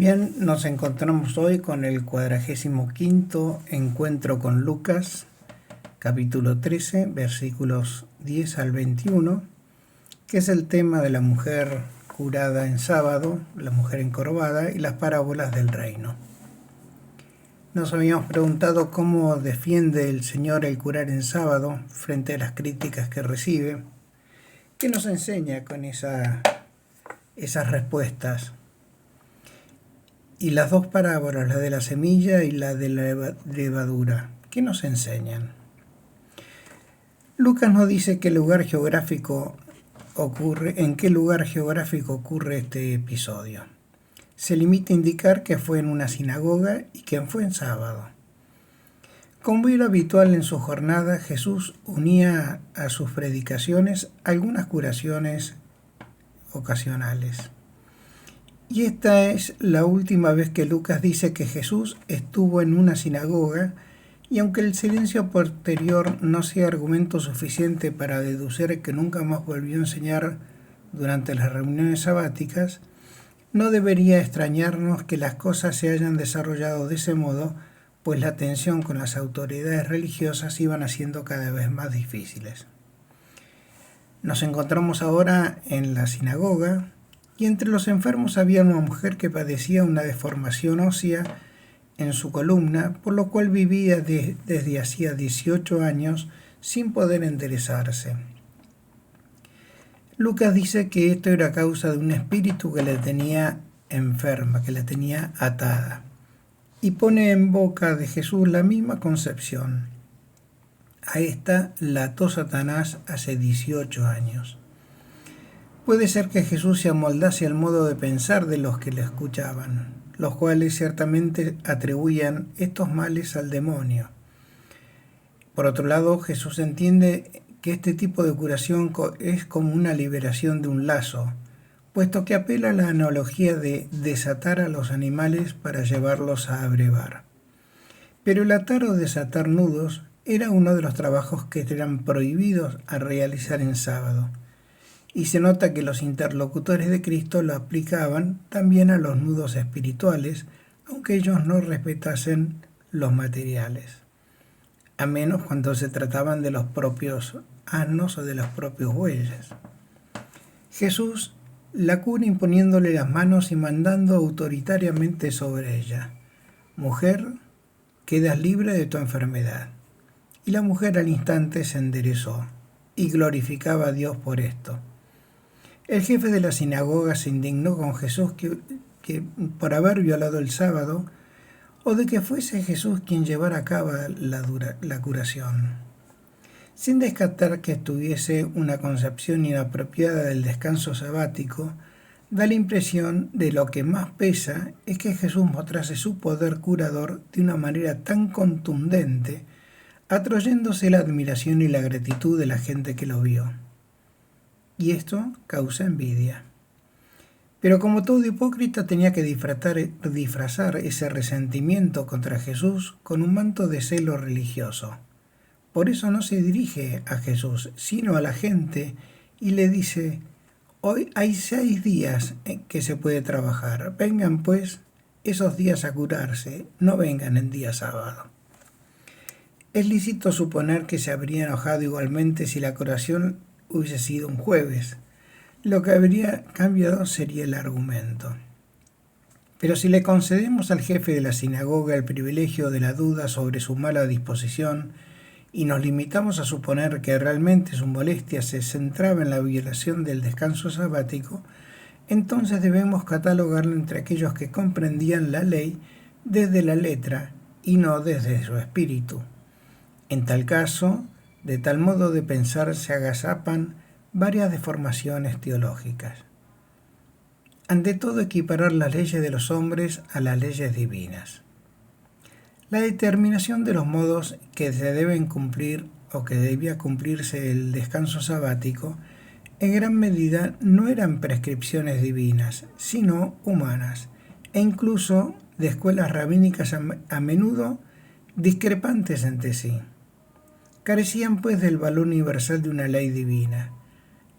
Bien, nos encontramos hoy con el 45º encuentro con Lucas, capítulo 13, versículos 10 al 21, que es el tema de la mujer curada en sábado, la mujer encorvada y las parábolas del reino. Nos habíamos preguntado cómo defiende el Señor el curar en sábado frente a las críticas que recibe. ¿Qué nos enseña con esas respuestas? Y las dos parábolas, la de la semilla y la de la levadura, ¿qué nos enseñan? Lucas nos dice en qué lugar geográfico ocurre este episodio. Se limita a indicar que fue en una sinagoga y que fue en sábado. Como era habitual en su jornada, Jesús unía a sus predicaciones algunas curaciones ocasionales. Y esta es la última vez que Lucas dice que Jesús estuvo en una sinagoga, y aunque el silencio posterior no sea argumento suficiente para deducir que nunca más volvió a enseñar durante las reuniones sabáticas, no debería extrañarnos que las cosas se hayan desarrollado de ese modo, pues la tensión con las autoridades religiosas iban haciendo cada vez más difíciles. Nos encontramos ahora en la sinagoga, y entre los enfermos había una mujer que padecía una deformación ósea en su columna, por lo cual vivía desde hacía 18 años sin poder enderezarse. Lucas dice que esto era a causa de un espíritu que la tenía enferma, que la tenía atada, y pone en boca de Jesús la misma concepción. A esta la ató Satanás hace 18 años. Puede ser que Jesús se amoldase al modo de pensar de los que le escuchaban, los cuales ciertamente atribuían estos males al demonio. Por otro lado, Jesús entiende que este tipo de curación es como una liberación de un lazo, puesto que apela a la analogía de desatar a los animales para llevarlos a abrevar. Pero el atar o desatar nudos era uno de los trabajos que eran prohibidos a realizar en sábado. Y se nota que los interlocutores de Cristo lo aplicaban también a los nudos espirituales, aunque ellos no respetasen los materiales, a menos cuando se trataban de los propios asnos o de los propios bueyes. Jesús la cura imponiéndole las manos y mandando autoritariamente sobre ella: «Mujer, quedas libre de tu enfermedad». Y la mujer al instante se enderezó y glorificaba a Dios por esto. El jefe de la sinagoga se indignó con Jesús que por haber violado el sábado, o de que fuese Jesús quien llevara a cabo la curación. Sin descartar que tuviese una concepción inapropiada del descanso sabático, da la impresión de lo que más pesa es que Jesús mostrase su poder curador de una manera tan contundente, atrayéndose la admiración y la gratitud de la gente que lo vio. Y esto causa envidia. Pero como todo hipócrita tenía que disfrazar ese resentimiento contra Jesús con un manto de celo religioso. Por eso no se dirige a Jesús, sino a la gente, y le dice: «Hoy hay 6 días en que se puede trabajar. Vengan pues esos días a curarse, no vengan en día sábado». Es lícito suponer que se habría enojado igualmente si la curación hubiese sido un jueves. Lo que habría cambiado sería el argumento. Pero si le concedemos al jefe de la sinagoga el privilegio de la duda sobre su mala disposición y nos limitamos a suponer que realmente su molestia se centraba en la violación del descanso sabático, entonces debemos catalogarlo entre aquellos que comprendían la ley desde la letra y no desde su espíritu. En tal caso, de tal modo de pensar se agazapan varias deformaciones teológicas. Ante todo, equiparar las leyes de los hombres a las leyes divinas. La determinación de los modos que se deben cumplir o que debía cumplirse el descanso sabático, en gran medida no eran prescripciones divinas, sino humanas, e incluso de escuelas rabínicas a menudo discrepantes entre sí. Carecían pues del valor universal de una ley divina,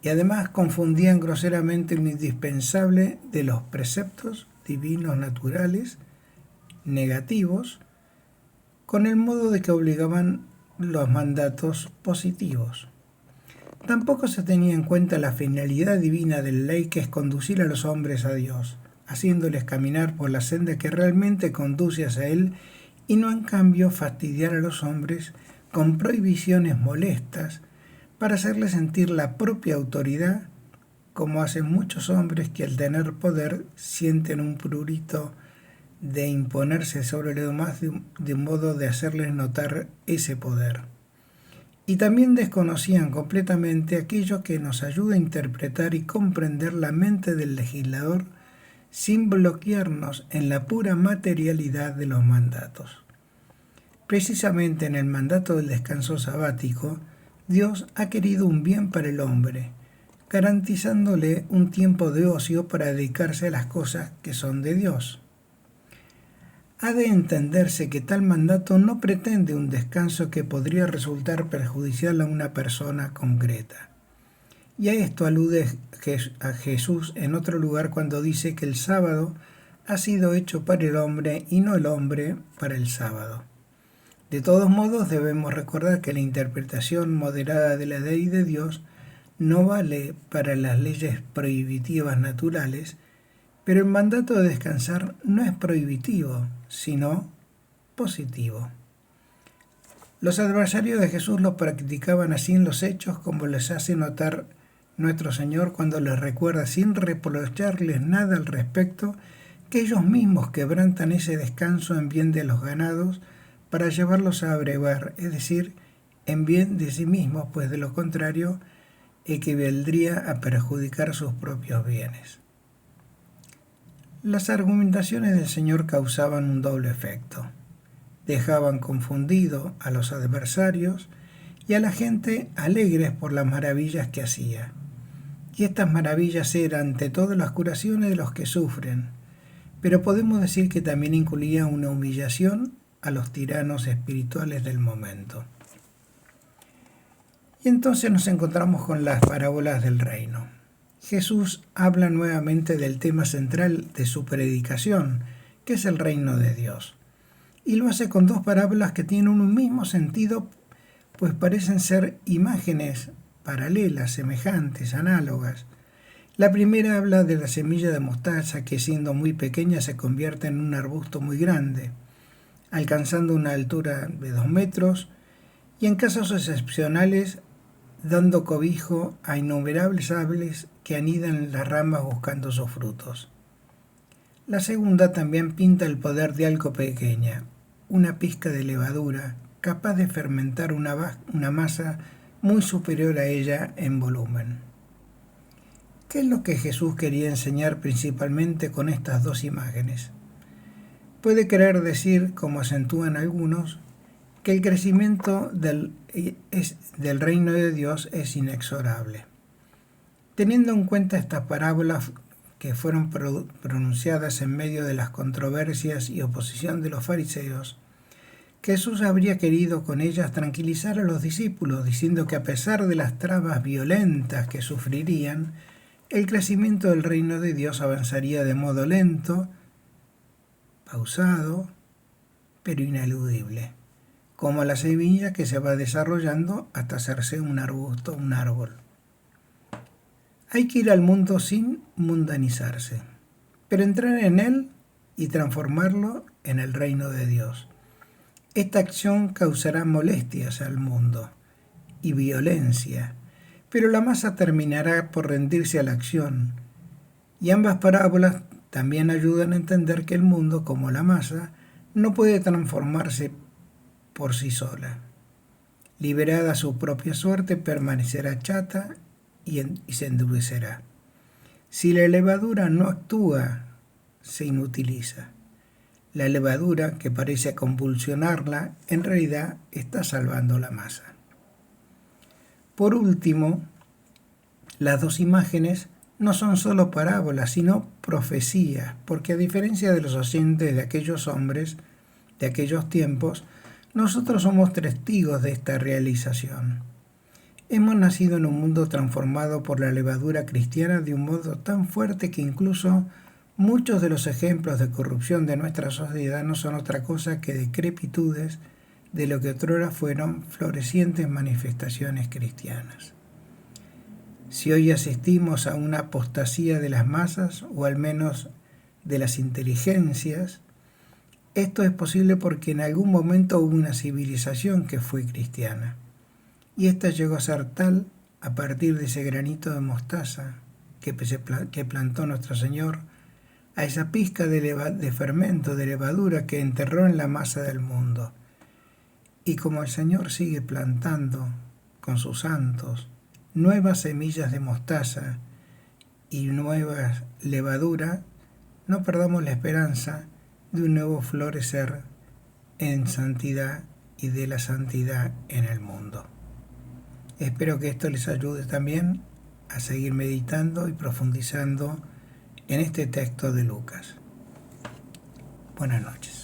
y además confundían groseramente lo indispensable de los preceptos divinos naturales negativos con el modo de que obligaban los mandatos positivos. Tampoco se tenía en cuenta la finalidad divina de la ley, que es conducir a los hombres a Dios, haciéndoles caminar por la senda que realmente conduce hacia Él, y no en cambio fastidiar a los hombres con prohibiciones molestas para hacerles sentir la propia autoridad, como hacen muchos hombres que al tener poder sienten un prurito de imponerse sobre los demás de modo de hacerles notar ese poder. Y también desconocían completamente aquello que nos ayuda a interpretar y comprender la mente del legislador sin bloquearnos en la pura materialidad de los mandatos. Precisamente en el mandato del descanso sabático, Dios ha querido un bien para el hombre, garantizándole un tiempo de ocio para dedicarse a las cosas que son de Dios. Ha de entenderse que tal mandato no pretende un descanso que podría resultar perjudicial a una persona concreta. Y a esto alude a Jesús en otro lugar cuando dice que el sábado ha sido hecho para el hombre y no el hombre para el sábado. De todos modos, debemos recordar que la interpretación moderada de la ley de Dios no vale para las leyes prohibitivas naturales, pero el mandato de descansar no es prohibitivo, sino positivo. Los adversarios de Jesús lo practicaban así en los hechos, como les hace notar nuestro Señor cuando les recuerda, sin reprocharles nada al respecto, que ellos mismos quebrantan ese descanso en bien de los ganados para llevarlos a abrevar, es decir, en bien de sí mismos, pues de lo contrario equivaldría a perjudicar sus propios bienes. Las argumentaciones del Señor causaban un doble efecto. Dejaban confundido a los adversarios y a la gente alegres por las maravillas que hacía. Y estas maravillas eran ante todo las curaciones de los que sufren, pero podemos decir que también incluía una humillación a los tiranos espirituales del momento. Y entonces nos encontramos con las parábolas del reino. Jesús habla nuevamente del tema central de su predicación, que es el reino de Dios. Y lo hace con dos parábolas que tienen un mismo sentido, pues parecen ser imágenes paralelas, semejantes, análogas. La primera habla de la semilla de mostaza que, siendo muy pequeña, se convierte en un arbusto muy grande, alcanzando una altura de 2 metros y en casos excepcionales dando cobijo a innumerables aves que anidan en las ramas buscando sus frutos. La segunda también pinta el poder de algo pequeña, una pizca de levadura capaz de fermentar una masa muy superior a ella en volumen. ¿Qué es lo que Jesús quería enseñar principalmente con estas dos imágenes? Puede querer decir, como acentúan algunos, que el crecimiento del reino de Dios es inexorable. Teniendo en cuenta estas parábolas que fueron pronunciadas en medio de las controversias y oposición de los fariseos, Jesús habría querido con ellas tranquilizar a los discípulos, diciendo que a pesar de las trabas violentas que sufrirían, el crecimiento del reino de Dios avanzaría de modo lento, pausado, pero ineludible, como la semilla que se va desarrollando hasta hacerse un arbusto, un árbol. Hay que ir al mundo sin mundanizarse, pero entrar en él y transformarlo en el reino de Dios. Esta acción causará molestias al mundo y violencia, pero la masa terminará por rendirse a la acción. Y ambas parábolas también ayudan a entender que el mundo, como la masa, no puede transformarse por sí sola. Liberada a su propia suerte, permanecerá chata y se endurecerá. Si la levadura no actúa, se inutiliza. La levadura, que parece convulsionarla, en realidad está salvando la masa. Por último, las dos imágenes no son solo parábolas, sino profecías, porque a diferencia de los oyentes de aquellos hombres, de aquellos tiempos, nosotros somos testigos de esta realización. Hemos nacido en un mundo transformado por la levadura cristiana de un modo tan fuerte que incluso Muchos de los ejemplos de corrupción de nuestra sociedad no son otra cosa que decrepitudes de lo que otrora fueron florecientes manifestaciones cristianas. Si hoy asistimos a una apostasía de las masas, o al menos de las inteligencias, esto es posible porque en algún momento hubo una civilización que fue cristiana, y esta llegó a ser tal a partir de ese granito de mostaza que plantó nuestro Señor, a esa pizca de fermento, de levadura que enterró en la masa del mundo. Y como el Señor sigue plantando con sus santos nuevas semillas de mostaza y nueva levadura, no perdamos la esperanza de un nuevo florecer en santidad y de la santidad en el mundo. Espero que esto les ayude también a seguir meditando y profundizando en este texto de Lucas. Buenas noches.